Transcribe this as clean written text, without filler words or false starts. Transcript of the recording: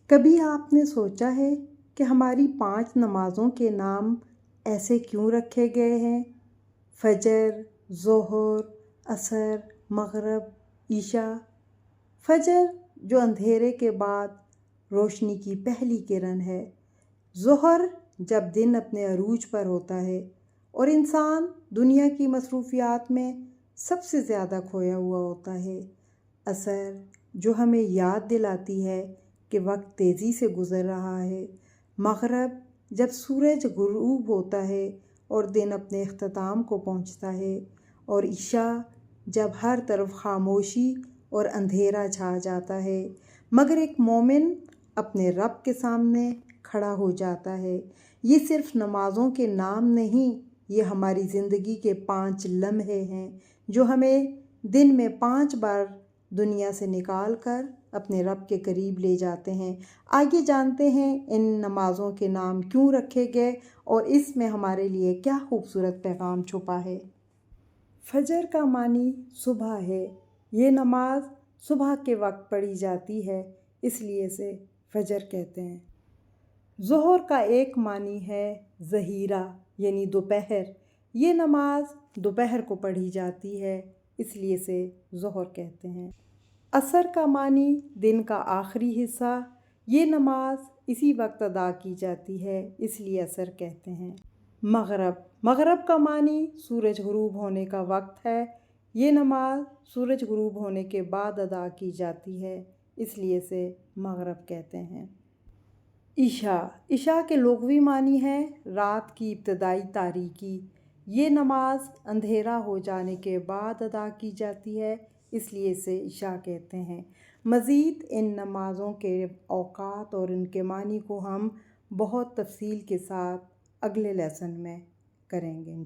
کبھی آپ نے سوچا ہے کہ ہماری 5 نمازوں کے نام ایسے کیوں رکھے گئے ہیں؟ فجر، ظہر، عصر، مغرب، عشاء۔ فجر جو اندھیرے کے بعد روشنی کی پہلی کرن ہے، ظہر جب دن اپنے عروج پر ہوتا ہے اور انسان دنیا کی مصروفیات میں سب سے زیادہ کھویا ہوا ہوتا ہے، عصر جو ہمیں یاد دلاتی ہے کہ وقت تیزی سے گزر رہا ہے، مغرب جب سورج غروب ہوتا ہے اور دن اپنے اختتام کو پہنچتا ہے، اور عشاء جب ہر طرف خاموشی اور اندھیرا چھا جاتا ہے مگر ایک مومن اپنے رب کے سامنے کھڑا ہو جاتا ہے۔ یہ صرف نمازوں کے نام نہیں، یہ ہماری زندگی کے 5 لمحے ہیں جو ہمیں دن میں 5 بار دنیا سے نکال کر اپنے رب کے قریب لے جاتے ہیں۔ آئیے جانتے ہیں ان نمازوں کے نام کیوں رکھے گئے اور اس میں ہمارے لیے کیا خوبصورت پیغام چھپا ہے۔ فجر کا معنی صبح ہے۔ یہ نماز صبح کے وقت پڑھی جاتی ہے، اس لیے اسے فجر کہتے ہیں۔ ظہر کا ایک معنی ہے ظہیرہ یعنی دوپہر۔ یہ نماز دوپہر کو پڑھی جاتی ہے، اس لیے اسے ظہر کہتے ہیں۔ عصر کا معنی دن کا آخری حصہ۔ یہ نماز اسی وقت ادا کی جاتی ہے، اس لیے عصر کہتے ہیں۔ مغرب کا معنی سورج غروب ہونے کا وقت ہے۔ یہ نماز سورج غروب ہونے کے بعد ادا کی جاتی ہے، اس لیے اسے مغرب کہتے ہیں۔ عشاء کے لغوی معنی ہے رات کی ابتدائی تاریکی۔ یہ نماز اندھیرا ہو جانے کے بعد ادا کی جاتی ہے، اس لیے اسے عشاء کہتے ہیں۔ مزید ان نمازوں کے اوقات اور ان کے معنی کو ہم بہت تفصیل کے ساتھ اگلے لیسن میں کریں گے۔